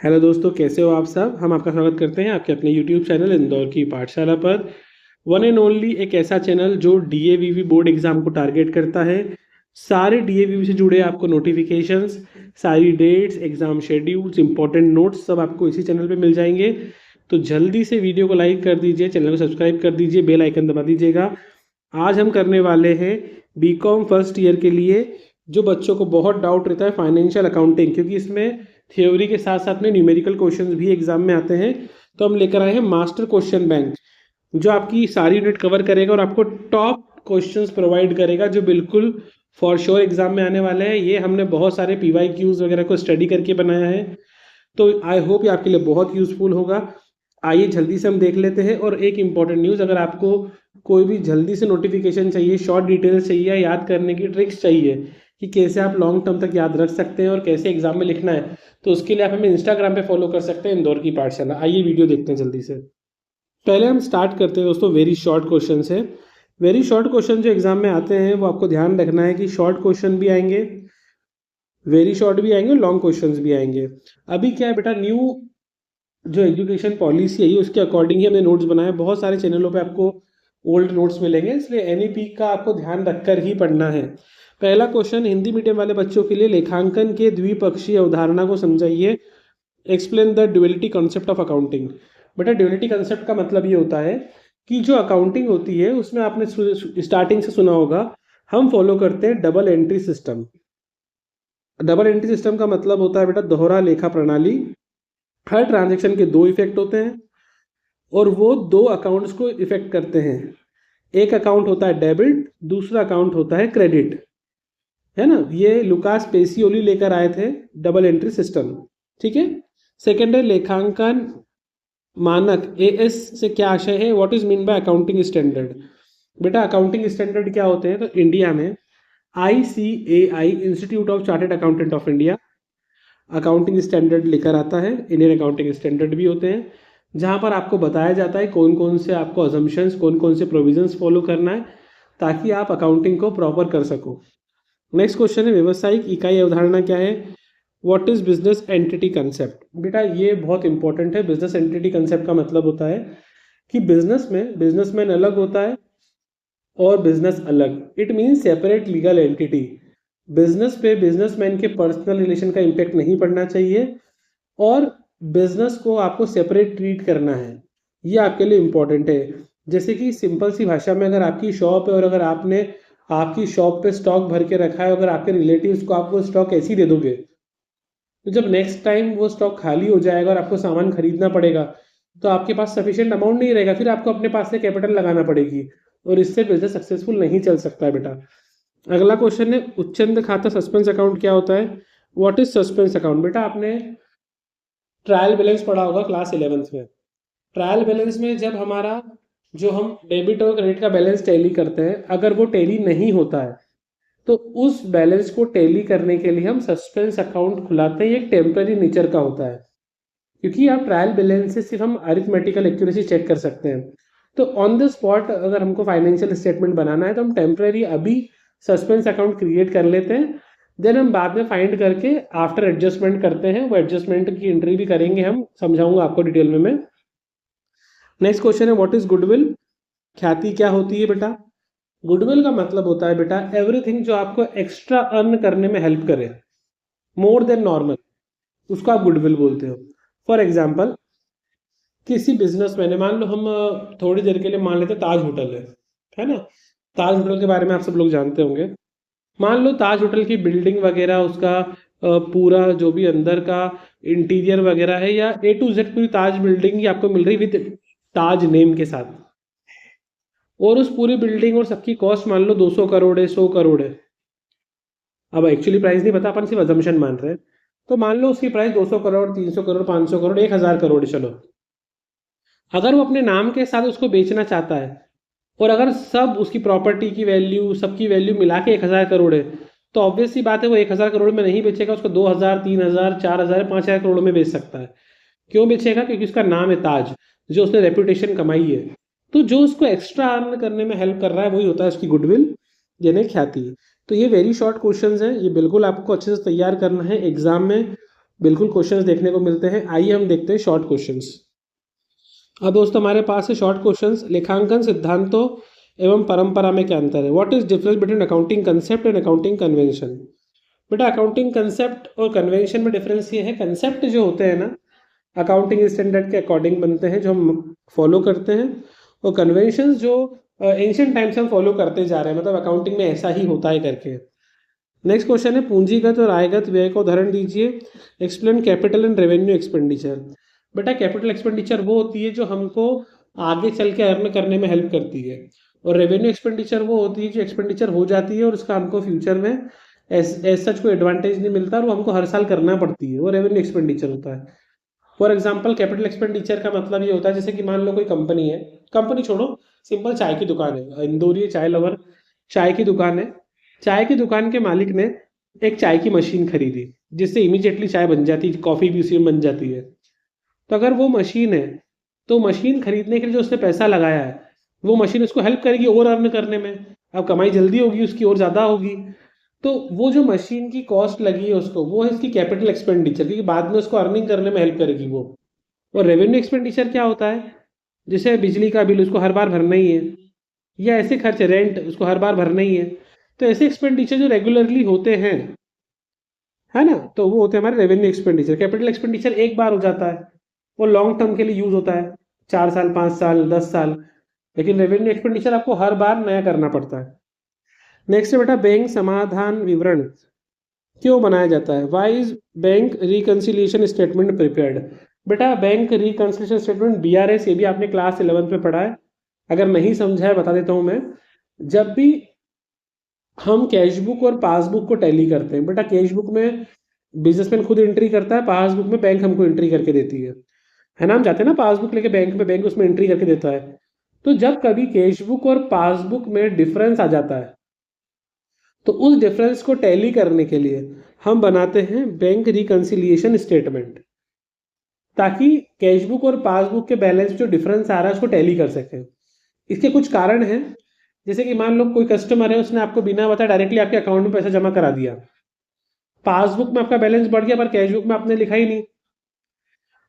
Hello दोस्तों, कैसे हो आप सब। हम आपका स्वागत करते हैं आपके अपने यूट्यूब चैनल इंदौर की पाठशाला पर। वन एंड ओनली एक ऐसा चैनल जो डीएवीवी बोर्ड एग्जाम को टारगेट करता है। सारे डीएवीवी से जुड़े आपको नोटिफिकेशंस, सारी dates, exam schedules, important notes सब आपको इसी चैनल पे मिल जाएंगे। तो जल्दी से वीडियो को लाइक कर दीजिए, चैनल को सब्सक्राइब कर दीजिए, बेल आइकन दबा दीजिएगा। आज हम करने वाले हैं बीकॉम फर्स्ट ईयर के लिए, जो बच्चों को बहुत डाउट रहता है फाइनेंशियल अकाउंटिंग, क्योंकि इसमें थ्योरी के साथ साथ में न्यूमेरिकल क्वेश्चंस भी एग्जाम में आते हैं। तो हम लेकर आए हैं मास्टर क्वेश्चन बैंक, जो आपकी सारी यूनिट कवर करेगा और आपको टॉप क्वेश्चंस प्रोवाइड करेगा, जो बिल्कुल फॉर श्योर एग्जाम में आने वाले हैं। ये हमने बहुत सारे पीवाईक्यूज वगैरह को स्टडी करके बनाया है, तो आई होप ये आपके लिए बहुत यूजफुल होगा। आइए जल्दी से हम देख लेते हैं। और एक इंपॉर्टेंट न्यूज़, अगर आपको कोई भी जल्दी से नोटिफिकेशन चाहिए, शॉर्ट डिटेल्स चाहिए, याद करने की ट्रिक्स चाहिए कि कैसे आप लॉन्ग टर्म तक याद रख सकते हैं और कैसे एग्जाम में लिखना है, तो उसके लिए आप हमें इंस्टाग्राम पे फॉलो कर सकते हैं, इंदौर की पाठशाला। आइए वीडियो देखते हैं जल्दी से। पहले हम स्टार्ट करते हैं दोस्तों वेरी शॉर्ट क्वेश्चन से। वेरी शॉर्ट क्वेश्चन जो एग्जाम में आते हैं वो आपको ध्यान रखना है कि शॉर्ट क्वेश्चन भी आएंगे, वेरी शॉर्ट भी आएंगे, लॉन्ग क्वेश्चन भी आएंगे। अभी क्या है बेटा, न्यू जो एजुकेशन पॉलिसी है उसके अकॉर्डिंग ही हमने नोट्स बनाए। बहुत सारे चैनलों पे आपको ओल्ड नोट्स मिलेंगे, इसलिए एनईपी का आपको ध्यान रखकर ही पढ़ना है। पहला क्वेश्चन हिंदी मीडियम वाले बच्चों के लिए, लेखांकन के द्विपक्षीय अवधारणा को समझाइए। Explain the duality concept of accounting. बेटा ड्युअलिटी कॉन्सेप्ट का मतलब ये होता है कि जो अकाउंटिंग होती है उसमें आपने स्टार्टिंग से सुना होगा, हम फॉलो करते हैं double entry system. Double entry system का मतलब होता है बेटा दोहरा लेखा प्रणाली। हर ट्रांजेक्शन के दो इफेक्ट होते हैं और वो दो अकाउंट्स को इफेक्ट करते हैं। एक अकाउंट होता है डेबिट, दूसरा अकाउंट होता है क्रेडिट, है ना। ये लुकास पेसियोली लेकर आए थे डबल एंट्री सिस्टम, ठीक है। सेकेंड है लेखांकन मानक, एएस से क्या आशय है, what is mean by accounting standard. बेटा अकाउंटिंग स्टैंडर्ड क्या होते हैं, तो इंडिया में ICAI, institute of chartered accountant of India, accounting standard लेकर आता है। इंडियन अकाउंटिंग स्टैंडर्ड भी होते हैं, जहाँ पर आपको बताया जाता है कौन कौन से आपको अजम्पशंस, कौन कौन से प्रोविजंस फॉलो करना है, ताकि आप अकाउंटिंग को प्रॉपर कर सको। नेक्स्ट क्वेश्चन है व्यावसायिक इकाई अवधारणा क्या है, what is business entity concept. बेटा ये बहुत इंपॉर्टेंट है। बिजनेस एंटिटी कंसेप्ट का मतलब होता है कि बिजनेस में बिजनेसमैन अलग होता है और बिजनेस अलग। It means separate legal entity. Business पे बिजनेसमैन के पर्सनल रिलेशन का इम्पैक्ट नहीं पड़ना चाहिए और बिजनेस को आपको सेपरेट ट्रीट करना है, ये आपके लिए इम्पॉर्टेंट है। जैसे कि सिंपल सी भाषा में, अगर आपकी शॉप है और अगर आपने आपकी शॉप पे स्टॉक भर के रखा है, अगर आपके रिलेटिव्स को आप वो स्टॉक ऐसे ही दे दोगे, तो जब नेक्स्ट टाइम वो स्टॉक खाली हो जाएगा और आपको सामान खरीदना पड़ेगा, तो आपके पास सफिशिएंट अमाउंट नहीं रहेगा, फिर आपको अपने पास से कैपिटल लगाना पड़ेगी और इससे बिजनेस सक्सेसफुल नहीं चल सकता है बेटा। अगला क्वेश्चन है उच्चंद खाता सस्पेंस अकाउंट क्या होता है, व्हाट इज सस्पेंस अकाउंट। बेटा आपने ट्रायल बैलेंस पढ़ा होगा क्लास 11th में। ट्रायल बैलेंस में जब हमारा जो हम डेबिट और क्रेडिट का बैलेंस टैली करते हैं, अगर वो टैली नहीं होता है तो उस बैलेंस को टैली करने के लिए हम सस्पेंस अकाउंट खुलाते हैं। ये एक टेम्पररी नेचर का होता है, क्योंकि आप ट्रायल बैलेंस से सिर्फ हम अरिथमेटिकल एक्यूरेसी चेक कर सकते हैं। तो ऑन द स्पॉट अगर हमको फाइनेंशियल स्टेटमेंट बनाना है तो हम टेम्पररी अभी सस्पेंस अकाउंट क्रिएट कर लेते हैं, देन हम बाद में फाइंड करके आफ्टर एडजस्टमेंट करते हैं। वो एडजस्टमेंट की एंट्री भी करेंगे, हम समझाऊंगा आपको डिटेल में मैं। नेक्स्ट क्वेश्चन है व्हाट इज गुडविल, ख्याति क्या होती है बेटा। गुडविल का मतलब होता है बेटा एवरीथिंग जो आपको एक्स्ट्रा अर्न करने में हेल्प करे, मोर देन नॉर्मल, उसको आप गुडविल बोलते हो। फॉर एग्जाम्पल किसी बिजनेस मैंने, मान लो हम थोड़ी देर के लिए मान लेते ताज होटल है ना। ताज होटल के बारे में आप सब लोग जानते होंगे। मान लो ताज होटल की बिल्डिंग वगैरह, उसका पूरा जो भी अंदर का इंटीरियर वगैरह है, या A to Z पूरी ताज बिल्डिंग ही आपको मिल रही विद ताज नेम के साथ, और उस पूरी बिल्डिंग और सबकी कॉस्ट मान लो 200 करोड़ है, 100 करोड़ है। अब एक्चुअली प्राइस नहीं पता, अपन सिर्फ अजम्पशन मान रहे हैं। तो मान लो उसकी प्राइस 200 करोड़, 300 करोड़, 500 करोड़, 1000 करोड़, चलो। अगर वो अपने नाम के साथ उसको बेचना चाहता है और अगर सब उसकी प्रॉपर्टी की वैल्यू, सबकी वैल्यू मिला के 1000 करोड़ है, तो ऑब्वियस सी बात है वो 1000 करोड़ में नहीं बेचेगा, उसको 2000, 3000, 4000, 5000 करोड़ में बेच सकता है। क्यों बेचेगा, क्योंकि उसका नाम है ताज, जो उसने रेपुटेशन कमाई है। तो जो उसको एक्स्ट्रा अर्न करने में हेल्प कर रहा है वही होता है उसकी गुडविल, यानी ख्याति। तो ये वेरी शॉर्ट क्वेश्चंस हैं, ये बिल्कुल आपको अच्छे से तैयार करना है एग्जाम में। बिल्कुल क्वेश्चंस देखने को मिलते हैं। आइए हम देखते हैं शॉर्ट क्वेश्चंस। अब दोस्तों हमारे पास है शॉर्ट क्वेश्चंस। लेखांकन सिद्धांतों एवं परंपरा में क्या अंतर है? What is difference between accounting concept and accounting convention? बेटा अकाउंटिंग कंसेप्ट और कन्वेंशन में डिफरेंस ये है, कंसेप्ट जो होते हैं ना अकाउंटिंग स्टैंडर्ड के अकॉर्डिंग बनते हैं, जो हम फॉलो करते हैं, और कन्वेंशन जो एंशियंट टाइम से हम फॉलो करते जा रहे हैं, मतलब अकाउंटिंग में ऐसा ही होता है करके। नेक्स्ट क्वेश्चन है पूंजीगत और आयगत व्यय का उदाहरण दीजिए। Explain capital and revenue expenditure. बेटा कैपिटल एक्सपेंडिचर वो होती है जो हमको आगे चल के अर्न करने में हेल्प करती है, और रेवेन्यू एक्सपेंडिचर वो होती है जो एक्सपेंडिचर हो जाती है और उसका हमको फ्यूचर में एज सच कोई एडवांटेज नहीं मिलता और वो हमको हर साल करना पड़ती है, वो रेवेन्यू एक्सपेंडिचर होता है। फॉर एग्जाम्पल कैपिटल एक्सपेंडिचर का मतलब ये होता है जैसे कि मान लो कोई कंपनी है, कंपनी छोड़ो, सिंपल चाय की दुकान है, इंदौरी चाय लवर, चाय की दुकान है। चाय की दुकान के मालिक ने एक चाय की मशीन खरीदी जिससे इमीडिएटली चाय बन जाती है, कॉफ़ी भी उसी में बन जाती है। तो अगर वो मशीन है तो मशीन खरीदने के लिए जो उसने पैसा लगाया है वो मशीन उसको हेल्प करेगी और अर्न करने में, अब कमाई जल्दी होगी उसकी और ज़्यादा होगी। तो वो जो मशीन की कॉस्ट लगी है उसको, वो है इसकी कैपिटल एक्सपेंडिचर, क्योंकि बाद में उसको अर्निंग करने में हेल्प करेगी वो। और रेवेन्यू एक्सपेंडिचर क्या होता है? जैसे बिजली का बिल उसको हर बार भरना ही है, या ऐसे खर्च रेंट उसको हर बार भरना ही है। तो ऐसे एक्सपेंडिचर जो रेगुलरली होते हैं, है ना, तो वो होते हैं हमारे रेवेन्यू एक्सपेंडिचर। कैपिटल एक्सपेंडिचर एक बार हो जाता है, वो लॉन्ग टर्म के लिए यूज होता है, 4 साल 5 साल 10 साल। लेकिन रेवेन्यू एक्सपेंडिचर आपको हर बार नया करना पड़ता है। नेक्स्ट है बेटा बैंक समाधान विवरण क्यों बनाया जाता है? Why is bank reconciliation statement prepared? बेटा बैंक रिकंसिलिएशन स्टेटमेंट BRS, ये भी आपने क्लास 11 में पढ़ा है, अगर नहीं समझा है बता देता हूँ मैं। जब भी हम कैश बुक और पासबुक को टैली करते हैं, बेटा कैश बुक में बिजनेसमैन खुद एंट्री करता है, पासबुक में बैंक हमको एंट्री करके देती है ना, हम जाते हैं ना पासबुक लेके बैंक में, बैंक उसमें एंट्री करके देता है। तो जब कभी कैश बुक और पासबुक में डिफरेंस आ जाता है तो उस डिफरेंस को टैली करने के लिए हम बनाते हैं बैंक रिकंसिलिएशन स्टेटमेंट, ताकि कैश बुक और पासबुक के बैलेंस जो डिफरेंस आ रहा है उसको टैली कर सकें। इसके कुछ कारण हैं, जैसे कि मान लो कोई कस्टमर है, उसने आपको बिना बताए डायरेक्टली आपके अकाउंट में पैसा जमा करा दिया, पासबुक में आपका बैलेंस बढ़ गया पर कैश बुक में आपने लिखा ही नहीं।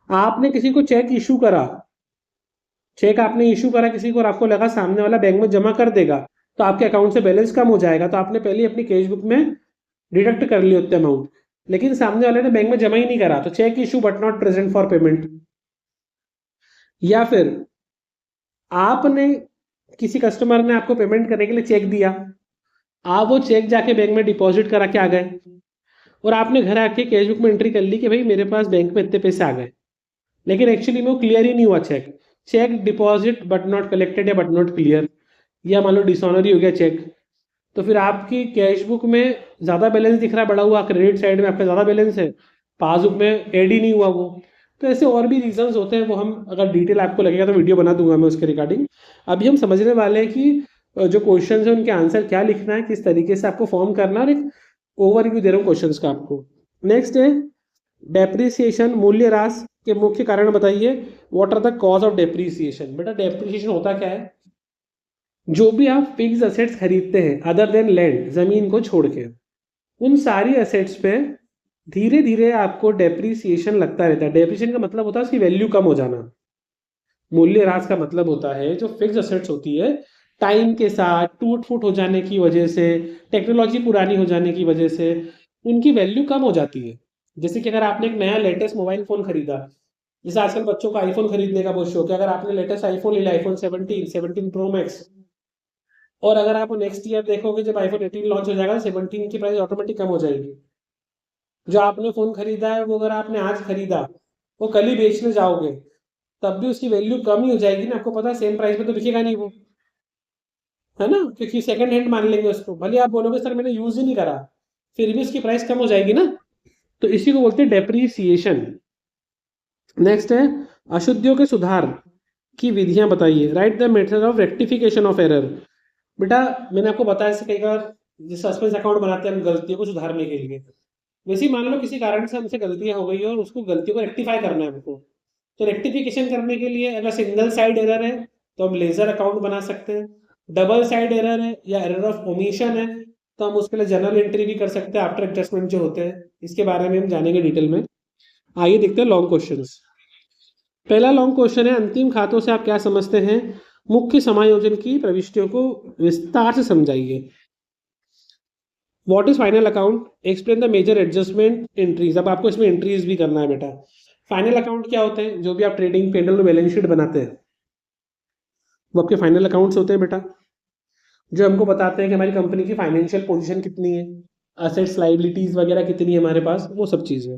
आपने किसी को चेक इशू करा, चेक आपने इशू करा किसी को और आपको लगा सामने वाला बैंक में जमा कर देगा तो आपके अकाउंट से बैलेंस कम हो जाएगा, तो आपने पहले अपनी कैश बुक में डिडक्ट कर लिया उतने अमाउंट, लेकिन सामने वाले ने बैंक में जमा ही नहीं करा, तो cheque issue but not present for payment. या फिर आपने किसी कस्टमर ने आपको पेमेंट करने के लिए चेक दिया, आप वो चेक जाके बैंक में डिपॉजिट करा के आ गए और आपने घर आके कैश बुक में एंट्री कर ली कि भाई मेरे पास बैंक में इतने पैसे आ गए, लेकिन एक्चुअली में वो क्लियर ही नहीं हुआ cheque, cheque deposit but not collected या बट नॉट क्लियर, या मान लो डिसऑनरी हो गया चेक। तो फिर आपकी कैश बुक में ज़्यादा बैलेंस दिख रहा है बढ़ा हुआ, क्रेडिट साइड में आपका ज़्यादा बैलेंस है, पासबुक में ऐड ही नहीं हुआ वो। तो ऐसे और भी रीजंस होते हैं, वो हम अगर डिटेल आपको लगेगा तो वीडियो बना दूंगा मैं उसके रिगार्डिंग। अभी हम समझने वाले हैं कि जो क्वेश्चंस हैं उनके आंसर क्या लिखना है, किस तरीके से आपको फॉर्म करना है, और एक ओवरव्यू दे रहा हूँ क्वेश्चंस का आपको। नेक्स्ट है डेप्रिसिएशन, मूल्य ह्रास के मुख्य कारण बताइए। What are the cause of depreciation? बेटा डेप्रिसिएशन होता क्या है? जो भी आप फिक्स असेट्स खरीदते हैं अदर देन लैंड, जमीन को छोड़ के, उन सारी असेट्स पे धीरे धीरे आपको डेप्रिसिएशन लगता रहता है। डेप्रिसिएशन का मतलब होता है उसकी वैल्यू कम हो जाना। मूल्य ह्रास का मतलब होता है जो फिक्स असेट्स होती है टाइम के साथ टूट फूट हो जाने की वजह से, टेक्नोलॉजी पुरानी हो जाने की वजह से उनकी वैल्यू कम हो जाती है। जैसे कि अगर आपने एक नया लेटेस्ट मोबाइल फोन खरीदा, जैसे आजकल बच्चों का आईफोन खरीदने का बहुत शौक है, अगर आपने लेटेस्ट आईफोन ले लिया, आईफोन 17 प्रो मैक्स, और अगर आप नेक्स्ट ईयर देखोगे जब आईफोन 18 लॉन्च हो जाएगा, 17 की प्राइस ऑटोमेटिक कम हो जाएगी। जो आपने फोन खरीदा है वो अगर आपने आज खरीदा, वो कल ही बेचने जाओगे तब भी उसकी वैल्यू कम ही हो जाएगी ना, आपको पता है सेम प्राइस में तो बिकेगा नहीं वो, है ना, क्योंकि सेकंड हैंड मान लेंगे उसको, भले आप बोलोगे सर मैंने यूज ही नहीं करा, फिर भी उसकी प्राइस कम हो जाएगी ना। तो इसी को बोलते हैं डेप्रीसिएशन। नेक्स्ट है अशुद्धियों के सुधार की विधियां बताइए। Right the method of rectification of error. बेटा मैंने आपको बताया कई बार, जिस सस्पेंस अकाउंट बनाते हैं हम गलतियों को सुधारने के लिए, वैसे ही मान लो किसी कारण से हमसे गलतियां हो गई और उसको गलतियों को रेक्टिफाई करना है हमको, तो रेक्टिफिकेशन करने के लिए अगर सिंगल साइड एरर है तो हम लेजर अकाउंट बना सकते हैं, डबल साइड एरर है या एरर ऑफ ओमिशन है तो हम उसके लिए जर्नल एंट्री भी कर सकते हैं आफ्टर एडजस्टमेंट जो होते हैं, इसके बारे में हम जानेंगे डिटेल में। आइए देखते हैं लॉन्ग क्वेश्चंस। पहला लॉन्ग क्वेश्चन है, अंतिम खातों से आप क्या समझते हैं? मुख्य समायोजन की प्रविष्टियों को विस्तार से समझाइए। What is final account? Explain the major adjustment entries. अब आपको इसमें एंट्रीज भी करना है बेटा। फाइनल अकाउंट क्या होते हैं? जो भी आप ट्रेडिंग पेंडल में बैलेंस शीट बनाते हैं वो आपके फाइनल अकाउंट्स होते हैं बेटा, जो हमको बताते हैं कि हमारी कंपनी की फाइनेंशियल पोजीशन कितनी है, असेट्स लाइबिलिटीज वगैरह कितनी है हमारे पास, वो सब चीज़ें।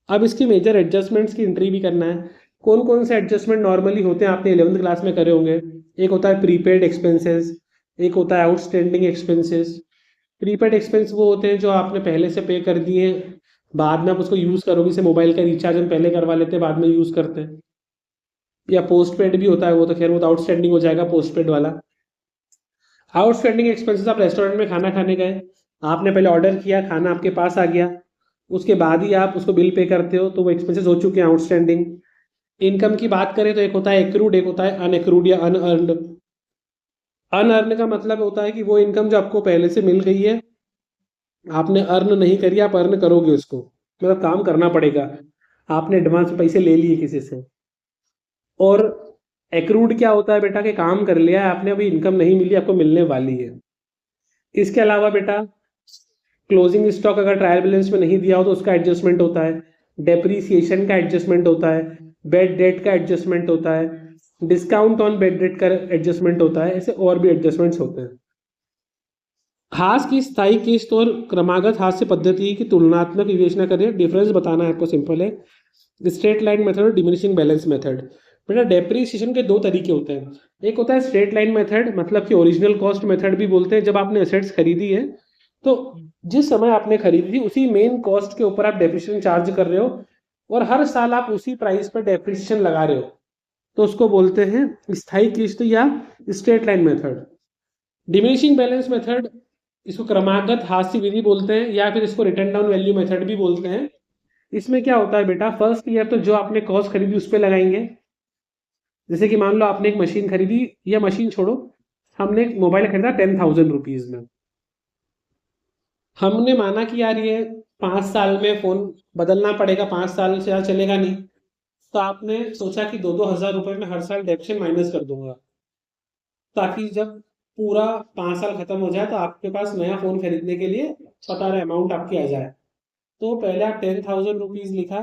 अब इसकी मेजर एडजस्टमेंट्स की एंट्री भी करना है। कौन कौन से एडजस्टमेंट नॉर्मली होते हैं, आपने 11th क्लास में करे होंगे। एक होता है प्रीपेड एक्सपेंसेस, एक होता है आउटस्टैंडिंग एक्सपेंसेस। प्रीपेड एक्सपेंस वो होते हैं जो आपने पहले से पे कर दिए, बाद में आप उसको यूज़ करोगे। जैसे मोबाइल का रिचार्ज हम पहले करवा लेते हैं, बाद में यूज़ करते हैं। या पोस्ट पेड भी होता है, वो तो खैर वो तो आउटस्टैंडिंग हो जाएगा पोस्ट पेड वाला। आउटस्टैंडिंग एक्सपेंसेस, आप रेस्टोरेंट में खाना खाने गए, आपने पहले ऑर्डर किया, खाना आपके पास आ गया, उसके बाद ही आप उसको बिल पे करते हो, तो वो एक्सपेंसेस हो चुके हैं आउटस्टैंडिंग। इनकम की बात करें तो एक होता है एक्रूड, एक होता है अनएक्रूड या अनअर्नड। अनअर्न का मतलब होता है कि वो इनकम जो आपको पहले से मिल गई है, आपने अर्न नहीं करी, आप अर्न करोगे उसको, मतलब काम करना पड़ेगा, आपने एडवांस में पैसे ले लिए किसी से। और एक्रूड क्या होता है बेटा, कि काम कर लिया है आपने, अभी इनकम नहीं मिली, आपको मिलने वाली है। इसके अलावा बेटा क्लोजिंग स्टॉक अगर ट्रायल बैलेंस में नहीं दिया हो तो उसका एडजस्टमेंट होता है, डेप्रीसिएशन का एडजस्टमेंट होता है, बेड डेट का एडजस्टमेंट होता है, डिस्काउंट ऑन बेड डेट का एडजस्टमेंट होता है, ऐसे और भी एडजस्टमेंट्स होते हैं। हास की स्थायी किस्त और क्रमागत हास्य पद्धति की तुलनात्मक विवेचना करें। डिफरेंस बताना है आपको, सिंपल है। स्ट्रेट लाइन मेथड और डिमिनिशिंग बैलेंस मेथड। बेटा डेप्रीसिएशन के दो तरीके होते हैं। एक होता है स्ट्रेट लाइन मेथड, मतलब कि ओरिजिनल कॉस्ट मेथड भी बोलते हैं। जब आपने एसेट्स खरीदी है तो जिस समय आपने खरीदी थी उसी मेन कॉस्ट के ऊपर आप डेप्रीसिएशन चार्ज कर रहे हो, और हर साल आप उसी प्राइस पर डेप्रीसिएशन लगा रहे हो, तो उसको बोलते हैं स्थायी किस्त या straight line method. Diminishing balance method, इसको क्रमागत हास्य विधि बोलते हैं, या फिर इसको रिटर्न डाउन वैल्यू मेथड भी बोलते हैं। इसमें क्या होता है बेटा, फर्स्ट ईयर तो जो आपने कॉस्ट खरीदी उस पर लगाएंगे। जैसे कि मान लो आपने एक मशीन खरीदी, या मशीन छोड़ो, हमने एक मोबाइल खरीदा 10,000 रुपीज में। हमने माना कि यार ये 5 साल में फोन बदलना पड़ेगा, 5 साल से यार चलेगा नहीं, तो आपने सोचा कि 2-2 हज़ार रुपए में हर साल डेप्शन माइनस कर दूंगा, ताकि जब पूरा 5 साल खत्म हो जाए तो आपके पास नया फोन खरीदने के लिए पता रहे अमाउंट आपकी आ जाए। तो पहले आप 10,000 रुपीज लिखा,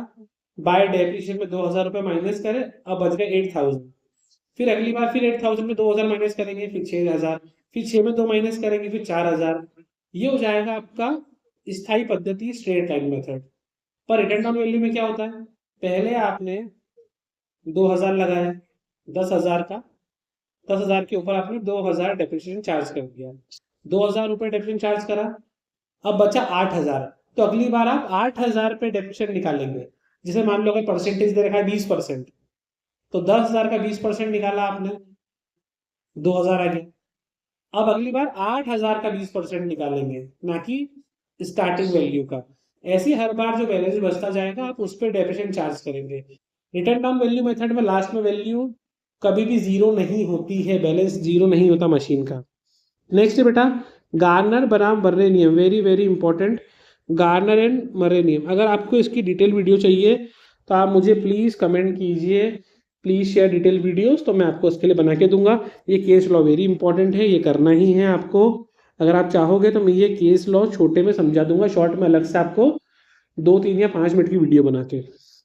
बाय डेप्रिशिएशन में 2,000 रुपये माइनस करें, अब बच गए 8,000। फिर अगली बार फिर 8,000 में 2,000 माइनस करेंगे, फिर 6,000, फिर 6 में 2 माइनस करेंगे, फिर 4,000। ये हो जाएगा आपका स्थायी पद्धति, स्ट्रेट लाइन मेथड। पर रिटर्न डाउन वैल्यू में क्या होता है, पहले आपने 2,000 लगाया 10,000 का, 10,000 के ऊपर आपने 2,000 डेप्रिसिएशन चार्ज कर दिया, 2,000 रुपये डेप्रिसिएशन चार्ज करा, अब बचा 8,000। तो अगली बार आप 8,000 पे डेप्रिसिएशन निकालेंगे। जैसे मान लो अगर परसेंटेज दे रखा है 20%, तो 10,000 का 20% निकाला आपने, 2,000 आ गया। अब अगली बार 8,000 का 20% निकालेंगे, ना कि स्टार्टिंग वैल्यू का। ऐसे हर बार जो बैलेंस बचता जाएगा आप उस पर डेप्रिसिएशन चार्ज करेंगे। रिटर्न डाउन वैल्यू मेथड में लास्ट में वैल्यू कभी भी जीरो नहीं होती है, बैलेंस जीरो नहीं होता मशीन का। नेक्स्ट बेटा गार्नर बनाम मर्रे नियम, very very important. Garner and Murray नियम, अगर आपको इसकी डिटेल वीडियो चाहिए तो आप मुझे प्लीज़ कमेंट कीजिए, प्लीज़ शेयर डिटेल वीडियोस, तो मैं आपको उसके लिए बना के दूंगा। ये केस लॉ वेरी इंपॉर्टेंट है, ये करना ही है आपको। अगर आप चाहोगे तो मैं ये केस लॉ छोटे में समझा दूंगा, शॉर्ट में अलग से आपको 2-3 या 5 मिनट की वीडियो बना के।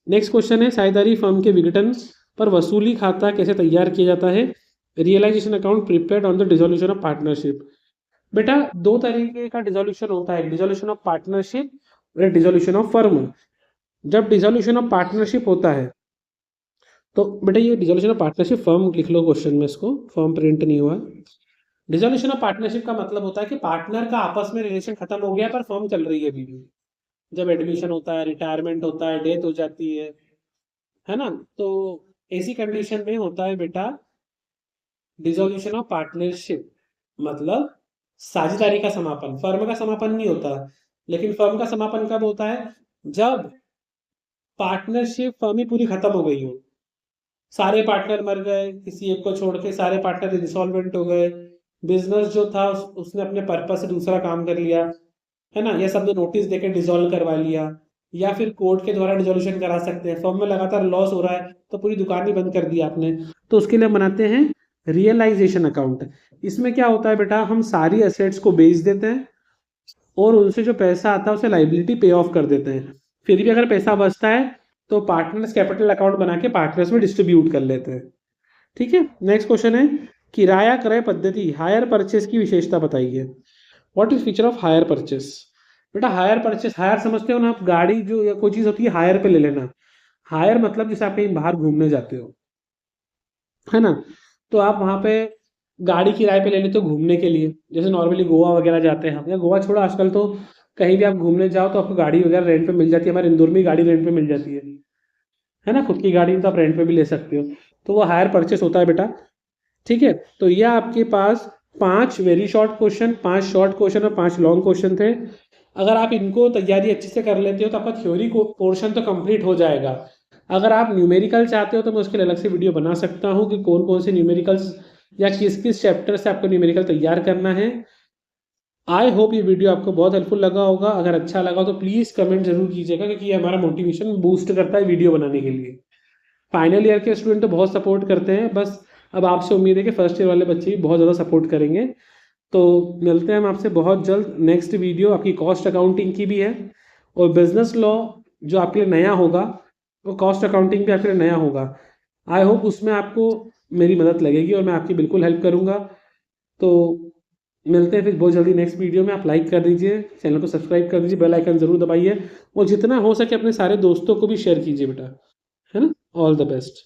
नेक्स्ट क्वेश्चन है, साझेदारी फर्म के विघटन पर वसूली खाता कैसे तैयार किया जाता है? Realisation account prepared on the dissolution of partnership. बेटा दो तरीके का डिसोल्यूशन होता है, डिसोल्यूशन ऑफ पार्टनरशिप और डिसोल्यूशन ऑफ फर्म। जब डिसोल्यूशन ऑफ पार्टनरशिप होता है तो बेटा ये डिसोल्यूशन ऑफ पार्टनरशिप फर्म लिख लो क्वेश्चन में, इसको फर्म प्रिंट नहीं हुआ। डिसोल्यूशन ऑफ पार्टनरशिप का मतलब होता है कि पार्टनर का आपस में रिलेशन खत्म हो गया पर फर्म चल रही है अभी भी। जब एडमिशन होता है, रिटायरमेंट होता है, डेथ हो जाती है ना, तो ऐसी कंडीशन में होता है बेटा डिसोल्यूशन ऑफ पार्टनरशिप, मतलब साझेदारी का समापन। फर्म का समापन नहीं होता, लेकिन फर्म का समापन कब होता है, जब पार्टनरशिप फर्म ही पूरी खत्म हो गई हो, सारे पार्टनर मर गए, किसी एक को छोड़ के सारे पार्टनर इंसॉल्वेंट हो गए, बिजनेस जो था उसने अपने पर्पस से दूसरा काम कर लिया, है ना, या सबने नोटिस देके डिसॉल्व करवा लिया, या फिर कोर्ट के द्वारा डिसोल्यूशन करा सकते हैं। फर्म में लगातार लॉस हो रहा है तो पूरी दुकान ही बंद कर दी आपने, तो उसके लिए हम बनाते हैं रियलाइजेशन अकाउंट। इसमें क्या होता है बेटा, हम सारी एसेट्स को बेच देते हैं और उनसे जो पैसा आता है उसे लाइबिलिटी पे ऑफ कर देते हैं। फिर भी अगर पैसा बचता है तो पार्टनर्स कैपिटल अकाउंट बना के पार्टनर्स में डिस्ट्रीब्यूट कर लेते हैं। ठीक है, नेक्स्ट क्वेश्चन है, किराया क्रय पद्धति हायर परचेस की विशेषता बताइए। What is feature of hire purchase. बेटा हायर परचेस, हायर समझते हो ना आप, गाड़ी जो या कोई चीज़ होती है हायर पे ले लेना। हायर मतलब जैसे आप कहीं बाहर घूमने जाते हो, है ना, तो आप वहाँ पे गाड़ी किराए पे ले लेते हो घूमने के लिए। जैसे नॉर्मली गोवा वगैरह जाते हैं हम, या गोवा छोड़ो, आजकल तो कहीं भी आप घूमने जाओ तो आपको गाड़ी वगैरह रेंट पे मिल जाती है। हमारे इंदौर में गाड़ी रेंट पे मिल जाती है ना, खुद की गाड़ी तो आप रेंट पे भी ले सकते हो। तो वो हायर परचेस होता है बेटा। ठीक है, तो यह आपके पास 5 very short question, 5 short question और 5 लॉन्ग क्वेश्चन थे। अगर आप इनको तैयारी अच्छे से कर लेते हो तो आपका थ्योरी को पोर्शन तो कंप्लीट हो जाएगा। अगर आप न्यूमेरिकल चाहते हो तो मैं उसके लिए अलग से वीडियो बना सकता हूँ कि कौन कौन से न्यूमेरिकल्स या किस किस चैप्टर से आपको न्यूमेरिकल तैयार करना है। आई होप ये वीडियो आपको बहुत हेल्पफुल लगा होगा। अगर अच्छा लगा तो प्लीज़ कमेंट जरूर कीजिएगा, क्योंकि ये हमारा मोटिवेशन बूस्ट करता है वीडियो बनाने के लिए। फाइनल ईयर के स्टूडेंट तो बहुत सपोर्ट करते हैं, बस अब आपसे उम्मीद है कि फर्स्ट ईयर वाले बच्चे भी बहुत ज़्यादा सपोर्ट करेंगे। तो मिलते हैं हम आपसे बहुत जल्द। नेक्स्ट वीडियो आपकी कॉस्ट अकाउंटिंग की भी है, और बिजनेस लॉ जो आपके लिए नया होगा, वो कॉस्ट अकाउंटिंग भी आपके लिए नया होगा। आई होप उसमें आपको मेरी मदद लगेगी और मैं आपकी बिल्कुल हेल्प करूँगा। तो मिलते हैं फिर बहुत जल्दी नेक्स्ट वीडियो में। आप लाइक कर दीजिए, चैनल को सब्सक्राइब कर दीजिए, बेल आइकन ज़रूर दबाइए, और जितना हो सके अपने सारे दोस्तों को भी शेयर कीजिए बेटा, है ना। All the best.